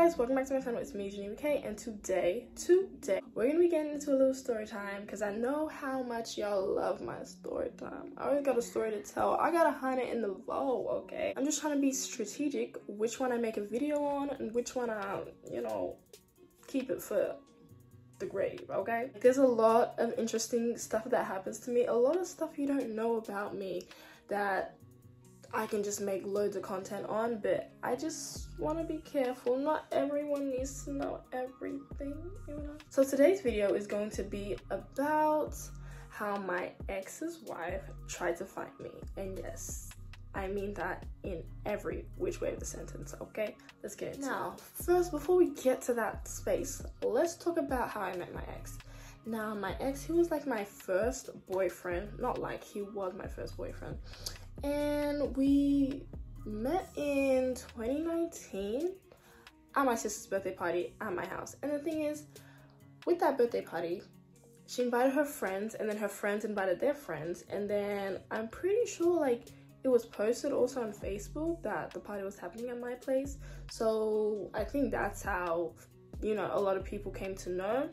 guys, welcome back to my channel. It's me, Janine McKay, and today we're gonna be getting into a little story time because I know how much y'all love my story time. I always got a story to tell. I got 100 in the vault, okay? I'm just trying to be strategic which one I make a video on and which one I, keep it for the grave, okay? There's a lot of interesting stuff that happens to me, a lot of stuff you don't know about me that I can just make loads of content on, but I just want to be careful. Not everyone needs to know everything, So today's video is going to be about how my ex's wife tried to find me. And yes, I mean that in every which way of the sentence, okay? Let's get into it. Now, first, before we get to that space, let's talk about how I met my ex. Now, my ex, he was like my first boyfriend. Not like, he was my first boyfriend. And we met in 2019 at my sister's birthday party at my house. And the thing is, with that birthday party, she invited her friends, and then her friends invited their friends. And then I'm pretty sure like it was posted also on Facebook that the party was happening at my place. So I think that's how, a lot of people came to know.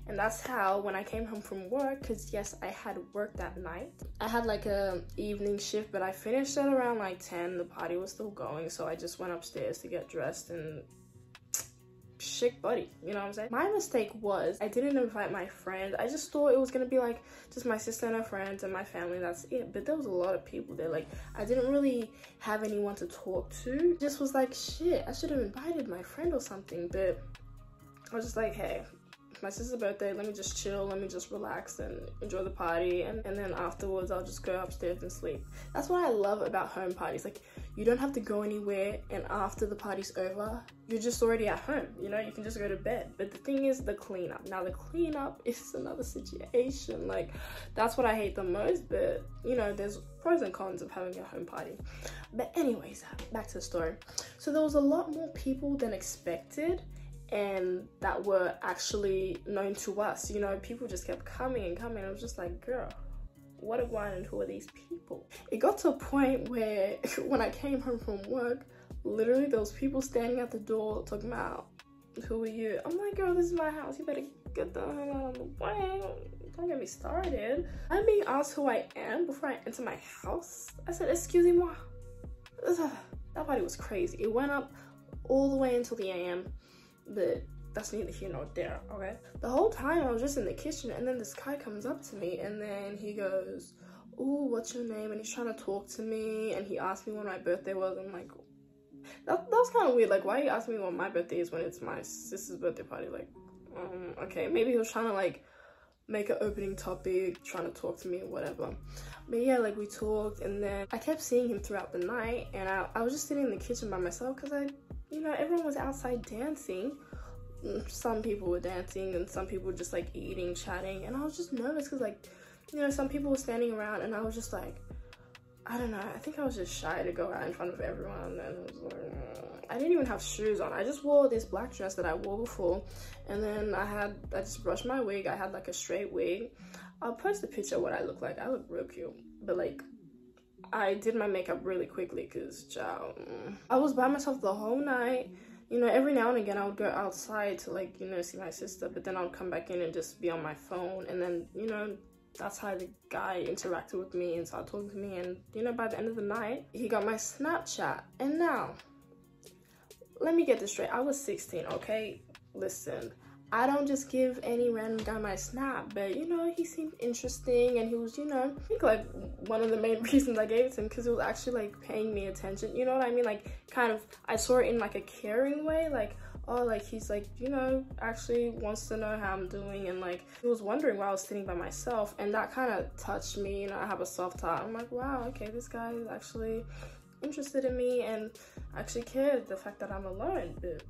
And that's how, when I came home from work, because yes, I had work that night. I had like a evening shift, but I finished at around like 10. The party was still going, so I just went upstairs to get dressed and shake buddy, you know what I'm saying? My mistake was I didn't invite my friends. I just thought it was gonna be like just my sister and her friends and my family, that's it. But there was a lot of people there. Like, I didn't really have anyone to talk to. Just was like, shit, I should have invited my friend or something. But I was just like, hey, my sister's birthday, let me just chill, let me just relax and enjoy the party, and then afterwards I'll just go upstairs and sleep. That's what I love about home parties. Like, you don't have to go anywhere, and after the party's over, you're just already at home, you can just go to bed. But the thing is the cleanup. Now the cleanup is another situation. Like, that's what I hate the most, but there's pros and cons of having a home party. But anyways, back to the story. So there was a lot more people than expected, and that were actually known to us. People just kept coming and coming. I was just like, girl, what a wine, and who are these people? It got to a point where when I came home from work, literally there was people standing at the door talking about, who are you? I'm like, girl, this is my house, you better get the hell out of the way. Don't get me started. I'm being asked who I am before I enter my house. I said, excusez-moi. That party was crazy. It went up all the way until the AM. But that's neither here nor there, okay? The whole time I was just in the kitchen, and then this guy comes up to me, and then he goes, ooh, what's your name? And he's trying to talk to me, and he asked me when my birthday was. I'm like, that was kind of weird. Like, why are you asking me when my birthday is when it's my sister's birthday party? Like, okay, maybe he was trying to like make an opening topic, trying to talk to me or whatever. But yeah, like, we talked, and then I kept seeing him throughout the night, and I was just sitting in the kitchen by myself because everyone was outside dancing. Some people were dancing and some people were just like eating, chatting, and I was just nervous because like, some people were standing around, and I was just like, I don't know, I think I was just shy to go out in front of everyone. And it was like, I didn't even have shoes on. I just wore this black dress that I wore before, and then I just brushed my wig. I had like a straight wig. I'll post a picture of what I look like. I look real cute, but like, I did my makeup really quickly because I was by myself the whole night. Every now and again I would go outside to like, see my sister, but then I would come back in and just be on my phone. And then, that's how the guy interacted with me and started talking to me. And, by the end of the night, he got my Snapchat. And now, let me get this straight. I was 16, okay? Listen, I don't just give any random guy my snap, but he seemed interesting, and he was, I think like one of the main reasons I gave it to him, because he was actually like paying me attention, you know what I mean? Like, kind of, I saw it in like a caring way, like, oh, like he's like, actually wants to know how I'm doing, and like he was wondering why I was sitting by myself, and that kind of touched me. I have a soft heart. I'm like, wow, okay, this guy is actually interested in me and actually cared the fact that I'm alone. But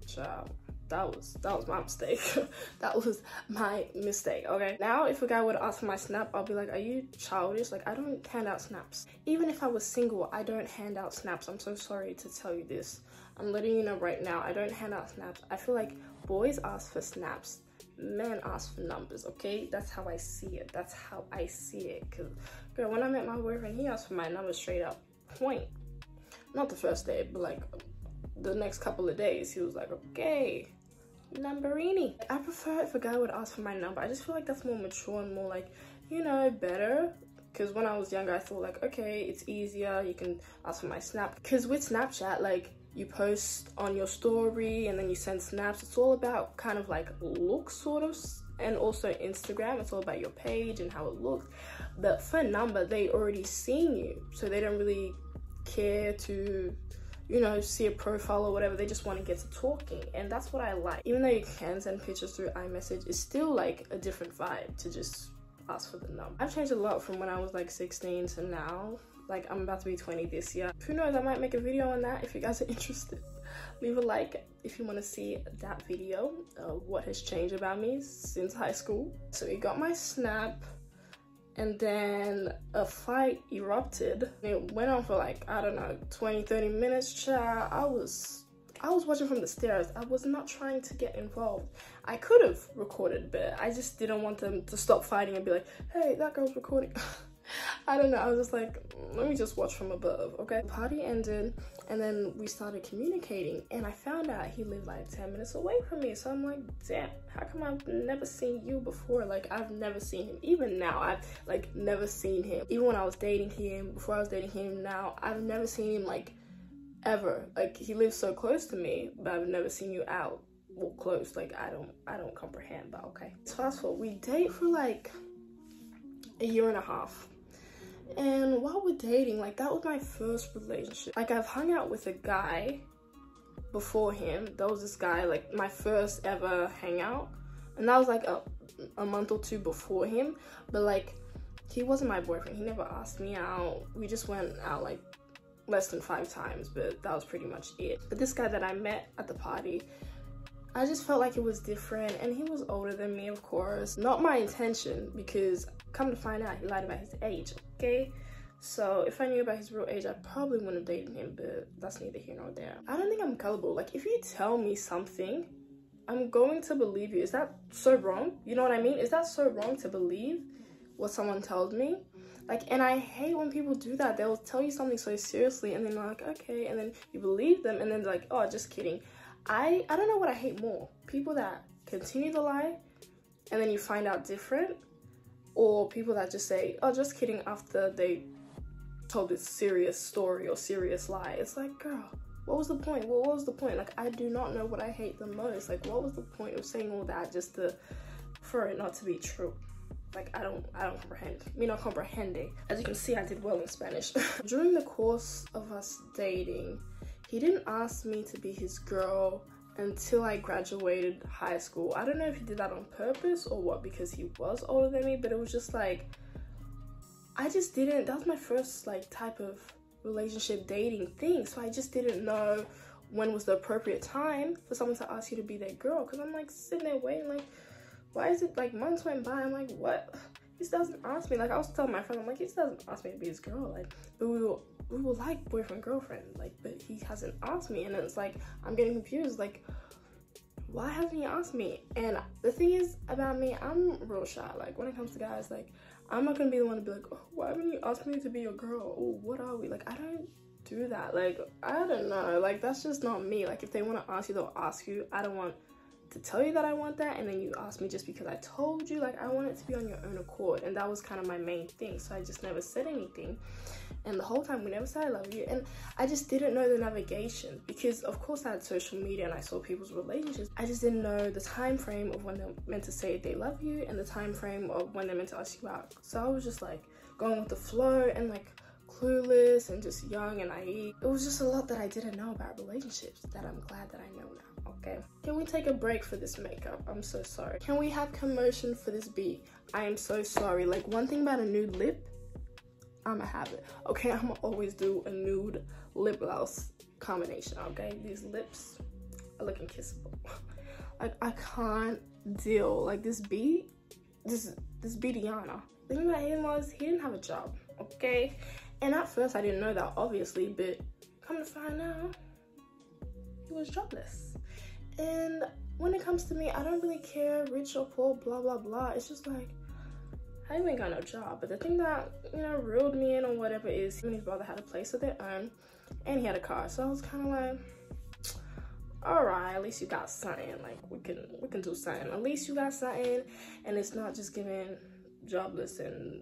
child, that was my mistake. That was my mistake, okay? Now, if a guy would ask for my snap, I'll be like, are you childish? Like, I don't hand out snaps. Even if I was single, I don't hand out snaps. I'm so sorry to tell you this. I'm letting you know right now, I don't hand out snaps. I feel like boys ask for snaps, men ask for numbers, okay? That's how I see it. That's how I see it. Because, girl, when I met my boyfriend, he asked for my number straight up. Point. Not the first day, but like the next couple of days, he was like, okay, numberini. I prefer if a guy would ask for my number. I just feel like that's more mature and more like, you know, better. Because when I was younger, I thought like, okay, it's easier, you can ask for my snap. Because with Snapchat, like, you post on your story and then you send snaps. It's all about kind of like looks, sort of. And also Instagram, it's all about your page and how it looks. But for number, they already seen you, so they don't really care to, you know, see a profile or whatever. They just want to get to talking, and that's what I like. Even though you can send pictures through iMessage, it's still like a different vibe to just ask for the number. I've changed a lot from when I was like 16 to now. Like, I'm about to be 20 this year. Who knows, I might make a video on that if you guys are interested. Leave a like if you want to see that video, what has changed about me since high school. So we got my snap, and then a fight erupted. It went on for like, I don't know, 20-30 minutes. Child, I was watching from the stairs. I was not trying to get involved. I could have recorded, but I just didn't want them to stop fighting and be like, hey, that girl's recording. I don't know, I was just like, let me just watch from above, okay? The party ended, and then we started communicating, and I found out he lived like 10 minutes away from me. So I'm like, damn, how come I've never seen you before? Like, I've never seen him. Even now, I've like never seen him. Even when I was dating him, before I was dating him now, I've never seen him like ever. Like, he lives so close to me, but I've never seen you out or close. Like, I don't comprehend, but okay. So fast forward, we date for like a year and a half. And while we're dating, like, that was my first relationship. Like, I've hung out with a guy before him. There was this guy, like, my first ever hangout, and that was like a month or two before him. But like, he wasn't my boyfriend. He never asked me out. We just went out like less than 5 times, but that was pretty much it. But this guy that I met at the party, I just felt like it was different, and he was older than me, of course. Not my intention, because come to find out, he lied about his age, okay? So if I knew about his real age, I probably wouldn't have dated him, but that's neither here nor there. I don't think I'm gullible. Like, if you tell me something, I'm going to believe you. Is that so wrong? You know what I mean? Is that so wrong to believe what someone tells me? Like, and I hate when people do that. They'll tell you something so seriously, and then they're like, okay, and then you believe them, and then they're like, oh, just kidding. I don't know what I hate more. People that continue the lie, and then you find out different, or people that just say, oh, just kidding, after they told this serious story or serious lie. It's like, girl, what was the point? What was the point? Like, I do not know what I hate the most. Like, what was the point of saying all that just for it not to be true? Like, I don't comprehend. Me not comprehende. As you can see, I did well in Spanish. During the course of us dating, he didn't ask me to be his girl until I graduated high school. I don't know if he did that on purpose or what, because he was older than me, but it was just like, I just didn't, that was my first like type of relationship dating thing, so I just didn't know when was the appropriate time for someone to ask you to be their girl. Because I'm like sitting there waiting, like, why is it like months went by? I'm like, what? He still doesn't ask me. Like, I was telling my friend, I'm like, he still doesn't ask me to be his girl. Like, but we were like boyfriend girlfriend, like, but he hasn't asked me. And it's like, I'm getting confused, like, why hasn't he asked me? And the thing is about me, I'm real shy. Like, when it comes to guys, like, I'm not gonna be the one to be like, oh, why haven't you asked me to be your girl? Oh, what are we? Like, I don't do that. Like, I don't know. Like, that's just not me. Like, if they want to ask you, they'll ask you. I don't want to tell you that I want that, and then you ask me just because I told you. Like, I want it to be on your own accord, and that was kind of my main thing. So I just never said anything, and the whole time we never said I love you. And I just didn't know the navigation, because of course I had social media and I saw people's relationships. I just didn't know the time frame of when they're meant to say they love you and the time frame of when they're meant to ask you out. So I was just like going with the flow and like clueless and just young and naive. It was just a lot that I didn't know about relationships that I'm glad that I know now. Okay, can we take a break for this makeup? I'm so sorry. Can we have commotion for this beat? I am so sorry. Like, one thing about a nude lip, I'ma have it. Okay, I'ma always do a nude lip gloss combination. Okay, these lips are looking kissable. Like, I can't deal. Like, this beat, this beatiana. The thing about him was he didn't have a job. Okay, and at first I didn't know that, obviously, but come to find out, he was jobless. And when it comes to me, I don't really care, rich or poor, blah blah blah. It's just like, I ain't got no job. But the thing that, you know, reeled me in or whatever is him and his brother had a place of their own, and he had a car. So I was kind of like, all right, at least you got something. Like, we can do something. At least you got something, and it's not just giving jobless and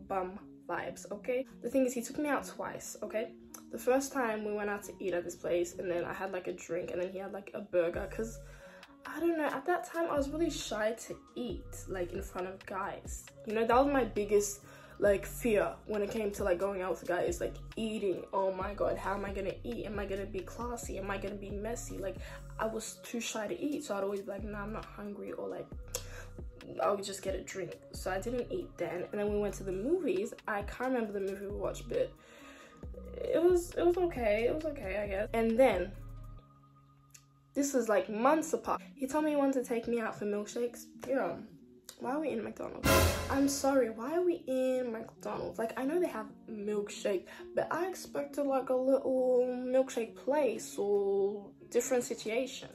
bum vibes, okay? The thing is, he took me out twice, okay? The first time we went out to eat at this place, and then I had like a drink, and then he had like a burger, because I don't know, at that time I was really shy to eat like in front of guys. You know, that was my biggest like fear when it came to like going out with guys, like eating. Oh my god, how am I gonna eat? Am I gonna be classy? Am I gonna be messy? Like, I was too shy to eat, so I'd always be like, nah, I'm not hungry, or like I'll just get a drink. So I didn't eat then. And then we went to the movies. I can't remember the movie we watched, but it was okay. It was okay, I guess. And then this was like months apart. He told me he wanted to take me out for milkshakes. Girl, why are we in McDonald's? I'm sorry, why are we in McDonald's? Like, I know they have milkshake, but I expected like a little milkshake place or different situation.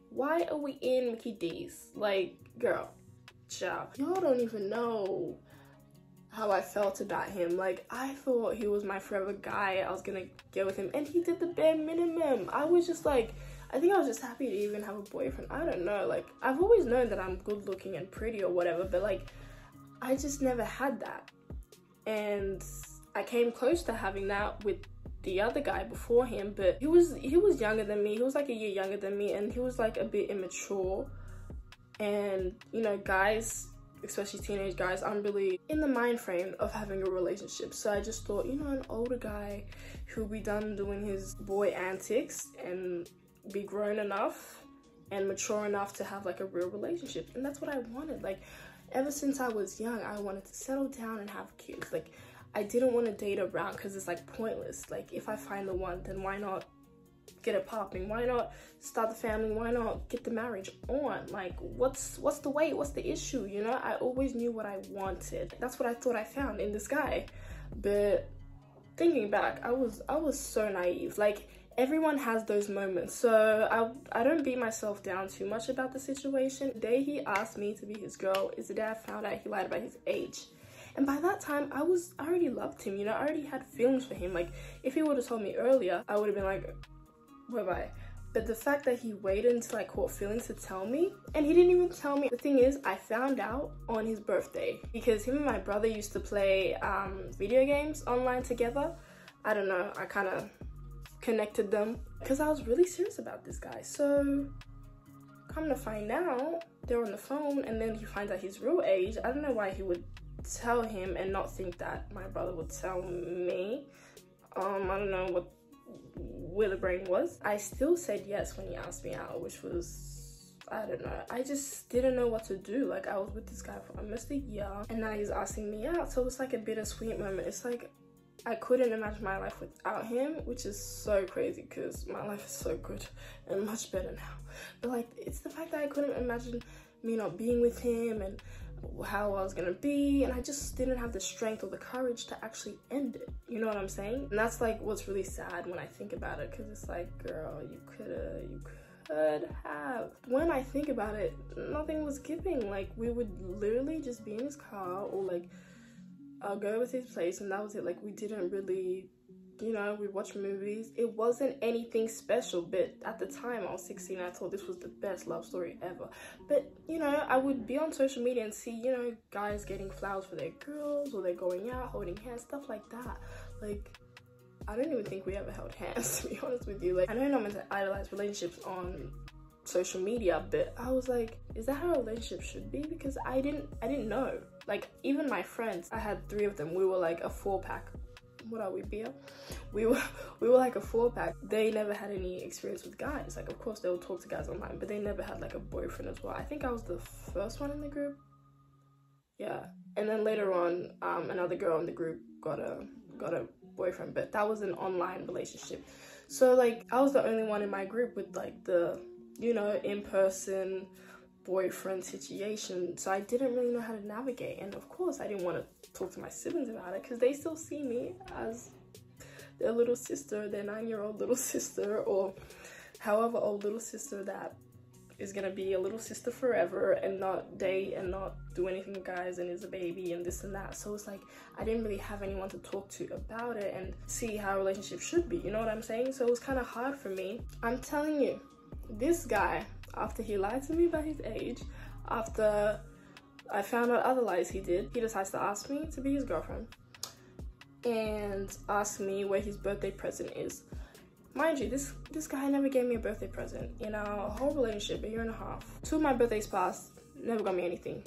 Why are we in Mickey D's? Like, girl, ciao. Y'all don't even know how I felt about him. Like, I thought he was my forever guy. I was gonna get with him, and he did the bare minimum. I was just like, I think I was just happy to even have a boyfriend. I don't know, like, I've always known that I'm good looking and pretty or whatever, but like, I just never had that. And I came close to having that with the other guy before him, but he was younger than me. He was like a year younger than me, and he was like a bit immature. And you know, guys, especially teenage guys, aren't really in the mind frame of having a relationship. So I just thought, you know, an older guy who'll be done doing his boy antics and be grown enough and mature enough to have like a real relationship. And that's what I wanted. Like, ever since I was young, I wanted to settle down and have kids. Like, I didn't want to date around because it's like pointless. Like, if I find the one, then why not get it popping? Why not start the family? Why not get the marriage on? Like, what's the wait? What's the issue? You know, I always knew what I wanted. That's what I thought I found in this guy. But thinking back, I was so naive. Like, everyone has those moments, so I don't beat myself down too much about the situation. The day he asked me to be his girl is the day I found out he lied about his age. And by that time, I already loved him, you know, I already had feelings for him. Like, if he would have told me earlier, I would have been like, bye-bye. But the fact that he waited until I caught feelings to tell me, and he didn't even tell me. The thing is, I found out on his birthday, because him and my brother used to play video games online together. I don't know, I kind of connected them because I was really serious about this guy. So come to find out, they're on the phone, and then he finds out his real age. I don't know why he would tell him and not think that my brother would tell me. I don't know where the brain was. I still said yes when he asked me out, which was, I don't know, I just didn't know what to do. Like, I was with this guy for almost a year, and now he's asking me out. So it's like a bittersweet moment. It's like, I couldn't imagine my life without him, which is so crazy because my life is so good and much better now. But like, it's the fact that I couldn't imagine me not being with him and how I was gonna be, and I just didn't have the strength or the courage to actually end it. You know what I'm saying? And that's like what's really sad when I think about it, because it's like, girl, you could have. When I think about it, nothing was giving. Like, we would literally just be in his car, or like, I'll go with his place, and that was it. Like, we didn't really, you know, we watched movies. It wasn't anything special, but at the time I was 16, I thought this was the best love story ever. But, you know, I would be on social media and see, you know, guys getting flowers for their girls, or they're going out, holding hands, stuff like that. Like, I don't even think we ever held hands, to be honest with you. Like, I know I'm not meant to idolize relationships on social media, but I was like, is that how a relationship should be? Because I didn't know. Like, even my friends, I had 3 of them, we were like a 4-pack. What are we, beer? We were like a 4-pack. They never had any experience with guys. Like, of course they would talk to guys online, but they never had like a boyfriend as well. I think I was the first one in the group. Yeah. And then later on, another girl in the group got a boyfriend, but that was an online relationship. So like, I was the only one in my group with like the, you know, in-person boyfriend situation. So I didn't really know how to navigate. And of course I didn't want to talk to my siblings about it, because they still see me as their little sister, their 9-year-old little sister, or however old little sister that is gonna be a little sister forever and not date and not do anything with guys and is a baby and this and that. So it's like I didn't really have anyone to talk to about it and see how a relationship should be, you know what I'm saying? So it was kind of hard for me. I'm telling you, this guy, after he lied to me about his age, after I found out other lies he did, he decides to ask me to be his girlfriend and ask me where his birthday present is. Mind you, this guy never gave me a birthday present in our whole relationship, a year and a half. 2 of my birthdays passed, never got me anything.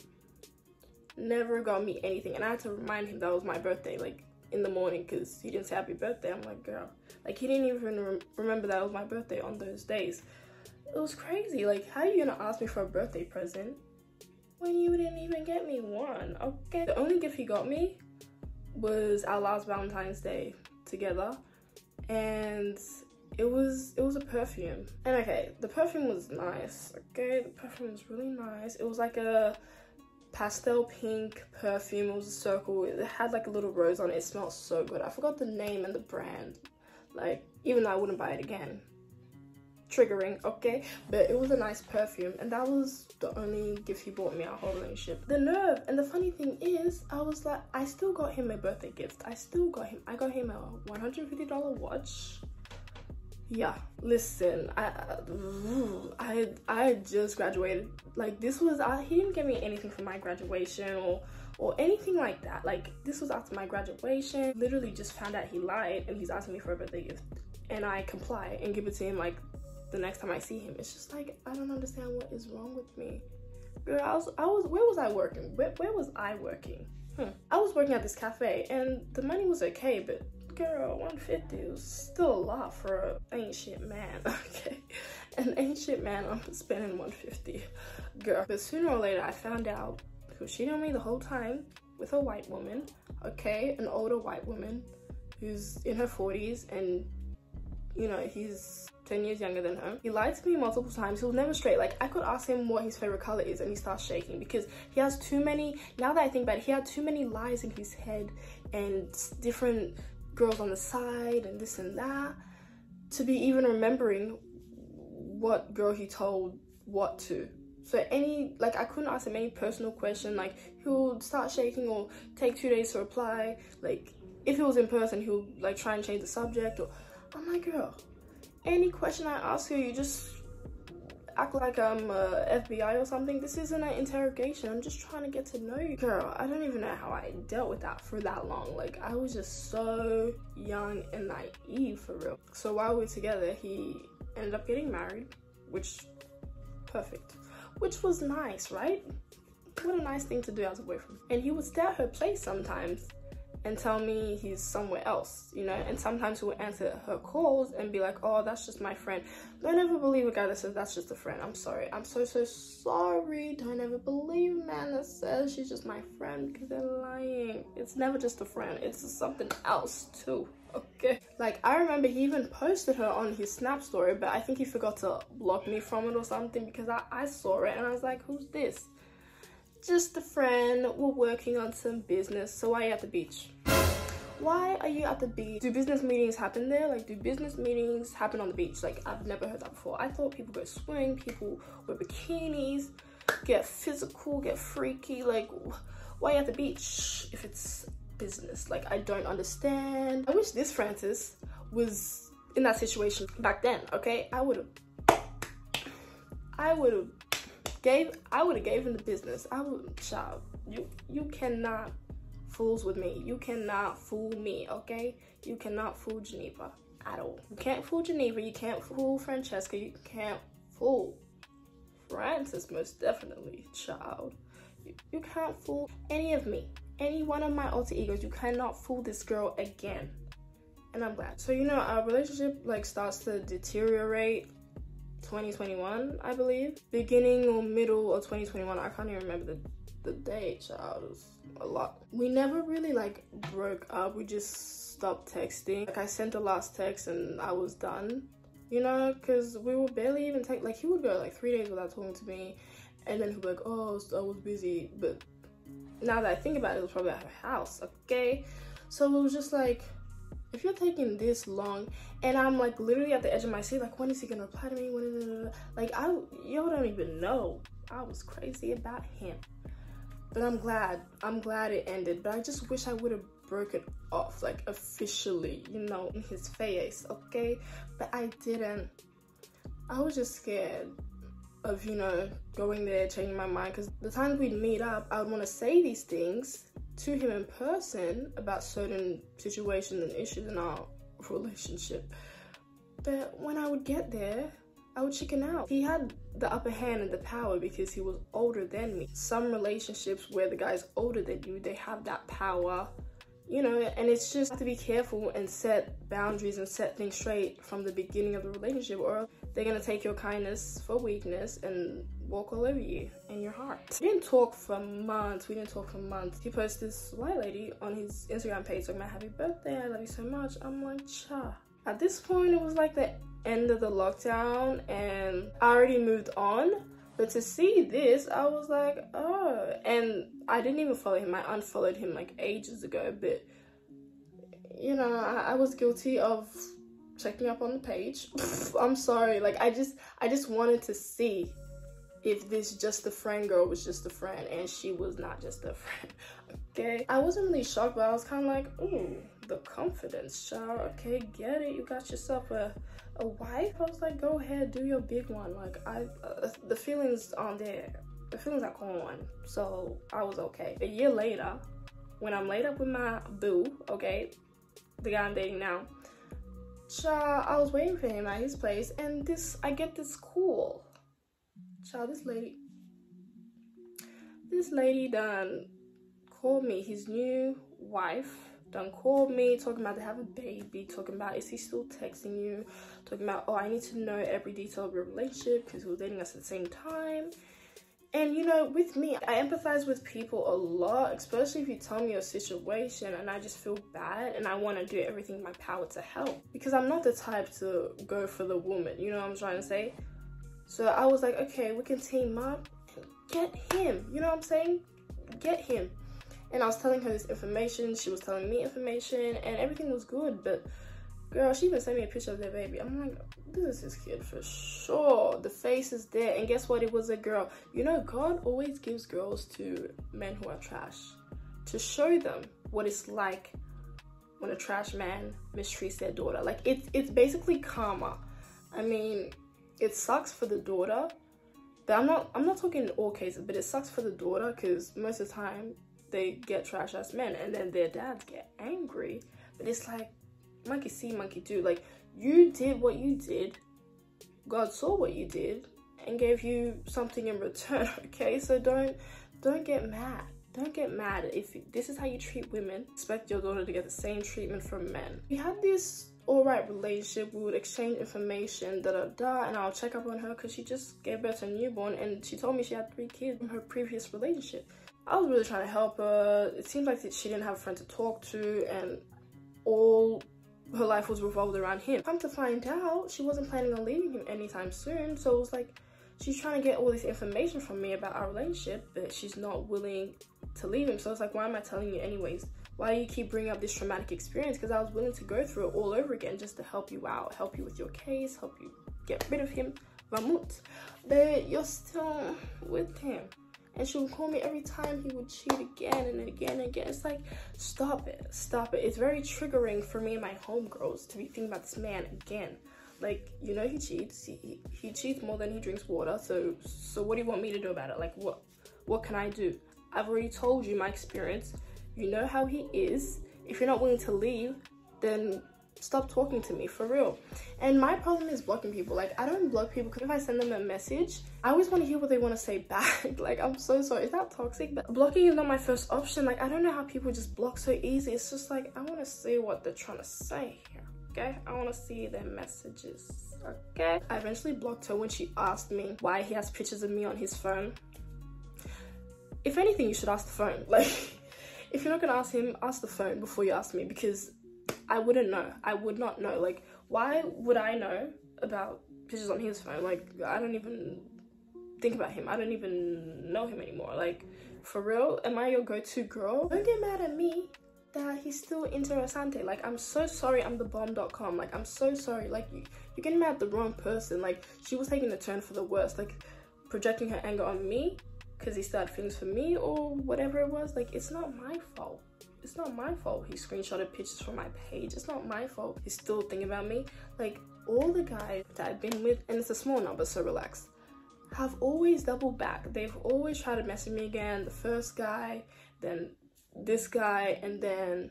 Never got me anything. And I had to remind him that was my birthday, like, in the morning, because he didn't say happy birthday. I'm like, girl. Like, he didn't even remember that it was my birthday on those days. It was crazy. Like, how are you gonna ask me for a birthday present when you didn't even get me one? Okay. The only gift he got me was our last Valentine's Day together. And it was a perfume. And okay, the perfume was nice, okay? The perfume was really nice. It was like a pastel pink perfume. It was a circle. It had like a little rose on it. It smelled so good. I forgot the name and the brand. Like, even though I wouldn't buy it again. Triggering, okay? But it was a nice perfume. And that was the only gift he bought me our whole relationship. The nerve. And the funny thing is, I was like, I still got him a birthday gift. I got him a $150 watch. Yeah, listen, I had just graduated. Like, this was, he didn't give me anything for my graduation or anything like that. Like, this was after my graduation. Literally just found out he lied and he's asking me for a birthday gift. And I comply and give it to him, like, the next time I see him. It's just like, I don't understand what is wrong with me. Girl, where was I working? Where was I working? I was working at this cafe and the money was okay, but girl, $150 was still a lot for an ain't shit man, okay? An ain't shit man, I'm spending $150, girl. But sooner or later, I found out he was cheating on me the whole time with a white woman, okay? An older white woman who's in her 40s and, you know, he's 10 years younger than her. He lied to me multiple times. He was never straight. Like, I could ask him what his favorite color is and he starts shaking because he has too many, now that I think about it, he had too many lies in his head and different girls on the side and this and that to be even remembering what girl he told what to. So I couldn't ask him any personal question. Like, he would start shaking or take 2 days to reply. Like, if it was in person, he would like try and change the subject. Or I'm like, girl, any question I ask you, you just act like I'm FBI or something. This isn't an interrogation. I'm just trying to get to know you. Girl, I don't even know how I dealt with that for that long. Like, I was just so young and naive, for real. So while we were together, he ended up getting married, which, perfect. Which was nice, right? What a nice thing to do as a boyfriend. And he would stay at her place sometimes and tell me he's somewhere else, you know? And sometimes he would answer her calls and be like, oh, that's just my friend. Don't ever believe a guy that says that's just a friend. I'm sorry. I'm so sorry. Don't ever believe a man that says she's just my friend, because they're lying. It's never just a friend. It's something else too, okay? Like, I remember he even posted her on his Snap story, but I think he forgot to block me from it or something because I saw it and I was like, who's this? Just a friend. We're working on some business. So why are you at the beach? Why are you at the beach? Do business meetings happen there? Like, do business meetings happen on the beach? Like, I've never heard that before. I thought people go swimming, people wear bikinis, get physical, get freaky. Like, why are you at the beach if it's business? Like, I don't understand. I wish this Francis was in that situation back then, okay? I would have gave him the business. Child, you cannot fools with me. You cannot fool me, okay? You cannot fool Geneva at all. You can't fool Geneva. You can't fool Francesca. You can't fool Francis, most definitely, child. You can't fool any of me. Any one of my alter egos. You cannot fool this girl again. And I'm glad. So, you know, our relationship like starts to deteriorate 2021, I believe. Beginning or middle of 2021. I can't even remember the date, child. It was a lot. We never really like broke up. We just stopped texting. Like, I sent the last text and I was done, you know, because we were barely even like, he would go like 3 days without talking to me, and then he'd be like, oh, I was busy. But now that I think about it, it was probably at her house, okay? So it was just like, if you're taking this long, and I'm like literally at the edge of my seat, like when is he gonna reply to me? Like y'all don't even know. I was crazy about him. But I'm glad it ended. But I just wish I would have broken off, like officially, you know, in his face, okay? But I didn't. I was just scared of, you know, going there, changing my mind, because the times we'd meet up, I would want to say these things to him in person about certain situations and issues in our relationship. But when I would get there, I would chicken out. He had the upper hand and the power because he was older than me. Some relationships where the guy's older than you, they have that power, you know, and it's just to be careful and set boundaries and set things straight from the beginning of the relationship, or they're gonna take your kindness for weakness and walk all over you and your heart. We didn't talk for months. He posted this white lady on his Instagram page talking about happy birthday, I love you so much. I'm like, cha. At this point, it was like the end of the lockdown and I already moved on. But to see this, I was like, oh. And I didn't even follow him. I unfollowed him like ages ago. But, you know, I was guilty of checking up on the page. I'm sorry. Like, I just wanted to see if this just a friend girl was just a friend. And she was not just a friend. Okay? I wasn't really shocked, but I was kind of like, ooh, the confidence, child. Okay, get it. You got yourself a wife. I was like, go ahead, do your big one. Like, the feelings aren't there. The feelings are gone. So I was okay. A year later, when I'm laid up with my boo, okay, the guy I'm dating now, child, I was waiting for him at his place, and I get this call. Child, this lady done called me, his new wife, done called me, talking about they have a baby, talking about is he still texting you, talking about, oh, I need to know every detail of your relationship because we were dating us at the same time. And you know, with me, I empathize with people a lot, especially if you tell me your situation and I just feel bad and I want to do everything in my power to help, because I'm not the type to go for the woman, you know what I'm trying to say? So I was like, okay, we can team up and get him, you know what I'm saying? Get him. And I was telling her this information, she was telling me information, and everything was good. But girl, she even sent me a picture of their baby. I'm like, this is his kid for sure. The face is there. And guess what? It was a girl. You know, God always gives girls to men who are trash, to show them what it's like when a trash man mistreats their daughter. Like, it's basically karma. I mean, it sucks for the daughter, but I'm not talking in all cases, but it sucks for the daughter because most of the time they get trash ass men and then their dads get angry. But it's like, monkey see, monkey do. Like, you did what you did, God saw what you did and gave you something in return, okay? So don't get mad. Don't get mad. If this is how you treat women, expect your daughter to get the same treatment from men. We had this alright relationship. We would exchange information, and I'll check up on her because she just gave birth to a newborn, and she told me she had 3 kids from her previous relationship. I was really trying to help her. It seemed like she didn't have a friend to talk to, and all her life was revolved around him. Come to find out, she wasn't planning on leaving him anytime soon. So it was like, she's trying to get all this information from me about our relationship, but she's not willing to leave him. So it's like, why am I telling you anyways? Why do you keep bringing up this traumatic experience? Because I was willing to go through it all over again just to help you out, help you with your case, help you get rid of him. Vamut. But you're still with him. And she would call me every time he would cheat again and again and again. It's like, stop it, stop it. It's very triggering for me and my homegirls to be thinking about this man again. Like, you know, he cheats. He cheats more than he drinks water. So what do you want me to do about it? Like, what can I do? I've already told you my experience. You know how he is. If you're not willing to leave, then stop talking to me, for real. And my problem is blocking people. Like, I don't block people because if I send them a message, I always want to hear what they want to say back. Like, I'm so sorry. Is that toxic? But blocking is not my first option. Like, I don't know how people just block so easy. It's just like, I want to see what they're trying to say here, okay? I want to see their messages, okay? I eventually blocked her when she asked me why he has pictures of me on his phone. If anything, you should ask the phone. Like, if you're not gonna ask him, ask the phone before you ask me, because I wouldn't know. I would not know. Like, why would I know about pictures on his phone? Like, I don't even think about him. I don't even know him anymore. Like, for real, am I your go-to girl? Don't get mad at me. that he's still interesante. Like, I'm so sorry, I'm the bomb.com. Like, I'm so sorry. Like, you're getting mad at the wrong person. Like, she was taking a turn for the worst, like projecting her anger on me because he started feelings for me or whatever it was. Like, it's not my fault. It's not my fault he screenshotted pictures from my page. It's not my fault he's still thinking about me. Like, all the guys that I've been with, and it's a small number, so relax, have always doubled back. They've always tried to message me again. The first guy, then this guy, and then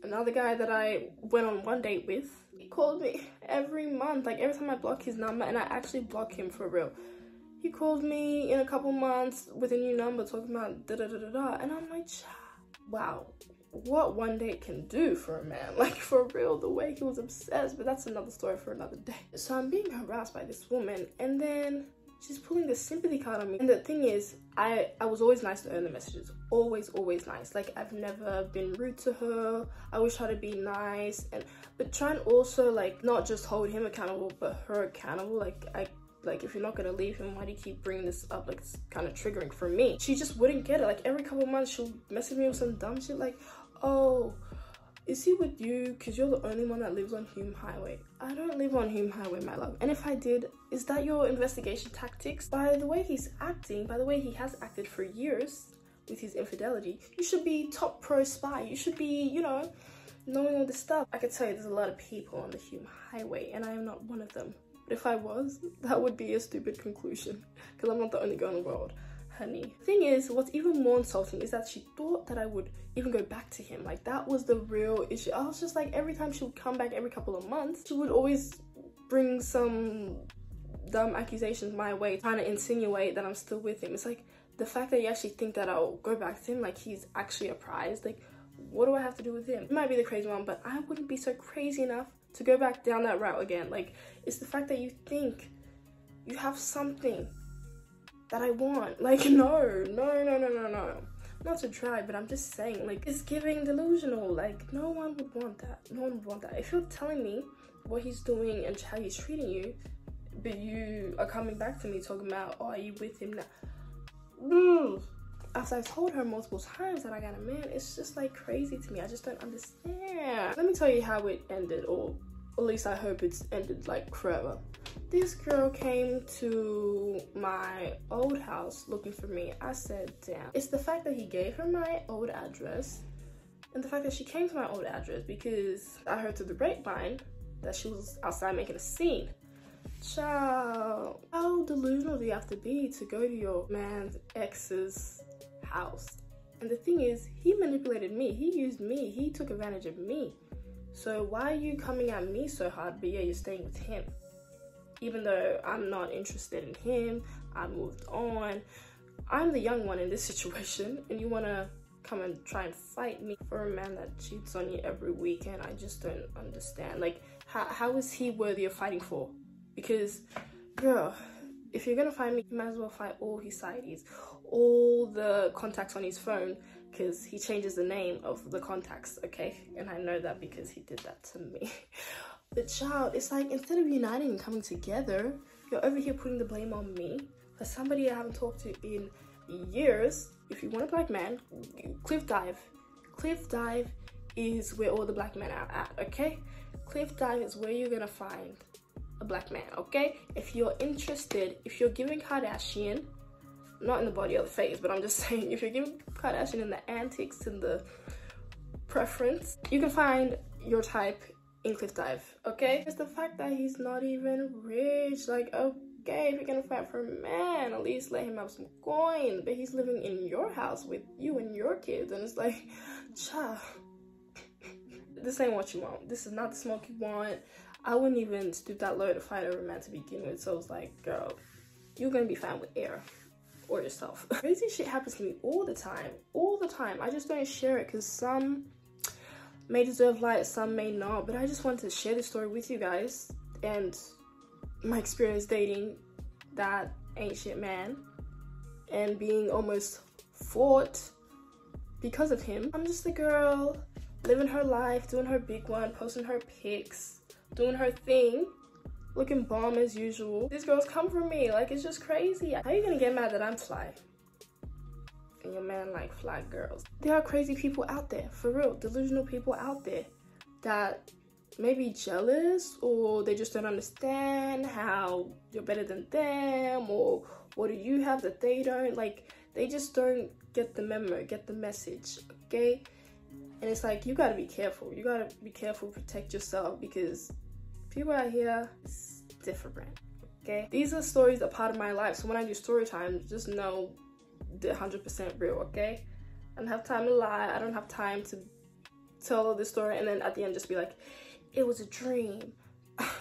another guy that I went on one date with. He called me every month, like every time I block his number, and I actually block him for real. He called me in a couple months with a new number talking about da-da-da-da-da, and I'm like, wow, what one date can do for a man. Like, for real, the way he was obsessed. But that's another story for another day. So I'm being harassed by this woman, and then she's pulling the sympathy card on me. And the thing is, I was always nice to her in the messages. Always nice. Like, I've never been rude to her. I always try to be nice, but try and also, like, not just hold him accountable, but her accountable. Like, if you're not gonna leave him, why do you keep bringing this up? Like, it's kind of triggering for me. She just wouldn't get it. Like, every couple of months, she'll message me with some dumb shit like, oh, is he with you because you're the only one that lives on Hume Highway? I don't live on Hume Highway, my love. And if I did, is that your investigation tactics? By the way he's acting, by the way he has acted for years with his infidelity, you should be top pro spy. You should be, you know, knowing all this stuff. I could tell you there's a lot of people on the Hume Highway, and I am not one of them. But if I was, that would be a stupid conclusion, because I'm not the only girl in the world, honey. The thing is, what's even more insulting is that she thought that I would even go back to him. Like, that was the real issue. I was just like, every time she would come back every couple of months, she would always bring some dumb accusations my way, trying to insinuate that I'm still with him. It's like, the fact that you actually think that I'll go back to him, like he's actually a prize, like, what do I have to do with him? It might be the crazy one, but I wouldn't be so crazy enough to go back down that route again. Like, it's the fact that you think you have something that I want. Like, no. Not to try, but I'm just saying, like, it's giving delusional. Like, no one would want that. No one would want that. If you're telling me what he's doing and how he's treating you, but you are coming back to me talking about, oh, are you with him now? After I've told her multiple times that I got a man, it's just like crazy to me. I just don't understand. Let me tell you how it ended, or at least I hope it's ended like forever. This girl came to my old house looking for me. I said, damn. It's the fact that he gave her my old address, and the fact that she came to my old address because I heard through the grapevine that she was outside making a scene. Child, how delusional do you have to be to go to your man's ex's house? And the thing is, he manipulated me. He used me. He took advantage of me. So why are you coming at me so hard, but yeah, you're staying with him? Even though I'm not interested in him, I moved on. I'm the young one in this situation, and you want to come and try and fight me for a man that cheats on you every weekend. I just don't understand. Like, how is he worthy of fighting for? Because, girl, if you're gonna fight me, you might as well fight all his sideys, all the contacts on his phone, because he changes the name of the contacts, okay? And I know that because he did that to me. But child, it's like, instead of uniting and coming together, you're over here putting the blame on me for somebody I haven't talked to in years. If you want a black man, cliff dive. Cliff dive is where all the black men are at, okay? Cliff dive is where you're gonna find a black man, okay? If you're interested, if you're giving Kardashian, not in the body or the face, but I'm just saying, if you're giving Kardashian in the antics and the preference, you can find your type in Cliff Dive, okay? It's the fact that he's not even rich. Like, okay, if you're gonna fight for a man, at least let him have some coin. But he's living in your house with you and your kids, and it's like, child, this ain't what you want. This is not the smoke you want. I wouldn't even stoop that low to fight over a man to begin with. So it's like, girl, you're gonna be fine with air or yourself. Crazy shit happens to me all the time. I just don't share it because some may deserve light, some may not. But I just wanted to share this story with you guys and my experience dating that ain't shit man and being almost fought because of him. I'm just a girl living her life, doing her big one, posting her pics, doing her thing, looking bomb as usual. These girls come for me, like, it's just crazy. How are you gonna get mad that I'm fly? and your man like flat girls. There are crazy people out there, for real, delusional people out there that may be jealous, or they just don't understand how you're better than them, or what do you have that they don't. Like, they just don't get the memo, get the message, okay? And it's like, you gotta be careful. You gotta be careful, protect yourself, because people out here is different, okay? These are stories that are part of my life, so when I do story time, just know they're 100% real, okay? I don't have time to lie. I don't have time to tell this story and then at the end just be like, it was a dream.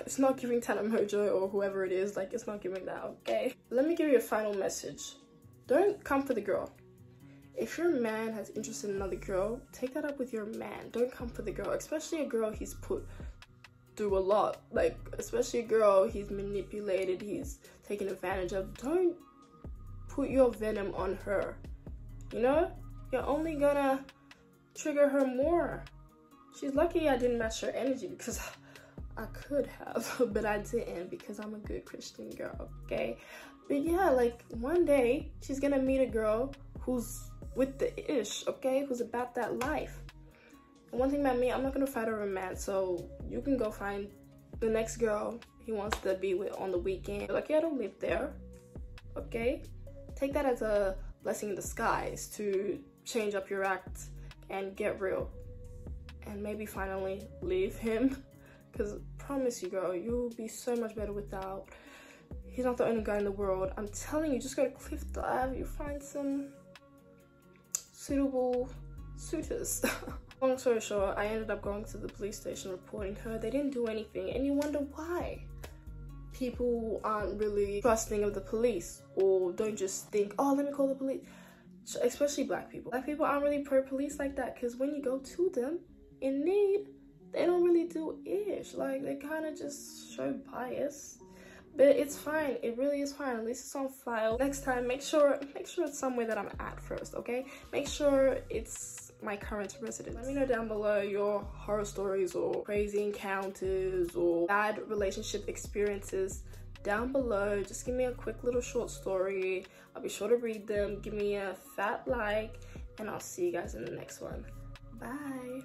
It's not giving Tana Mojo or whoever it is, like, it's not giving that, okay? Let me give you a final message. Don't come for the girl. If your man has interest in another girl, take that up with your man. Don't come for the girl, especially a girl he's put through a lot. Like, especially a girl he's manipulated, he's taken advantage of. Don't put your venom on her, you know? You're only gonna trigger her more. She's lucky I didn't match her energy, because I could have, but I didn't, because I'm a good Christian girl, okay? But yeah, like, one day she's gonna meet a girl who's with the ish, okay? Who's about that life. And one thing about me, I'm not gonna fight over a man, so you can go find the next girl he wants to be with on the weekend. Like, yeah, I don't live there, okay? Take that as a blessing in disguise to change up your act and get real. And maybe finally leave him, because promise you, girl, you'll be so much better without. He's not the only guy in the world. I'm telling you, just go to Cliff Dive, you find some suitable suitors. Long story short, I ended up going to the police station reporting her. They didn't do anything, and you wonder why people aren't really trusting of the police, or don't just think, oh, let me call the police. Especially black people. Black people aren't really pro-police like that, because when you go to them in need, they don't really do ish. Like, they kind of just show bias. But it's fine. It really is fine. At least it's on file. Next time, make sure it's somewhere that I'm at first, okay? Make sure it's my current residence. Let me know down below your horror stories or crazy encounters or bad relationship experiences down below. Just give me a quick little short story. I'll be sure to read them. Give me a fat like, and I'll see you guys in the next one. Bye.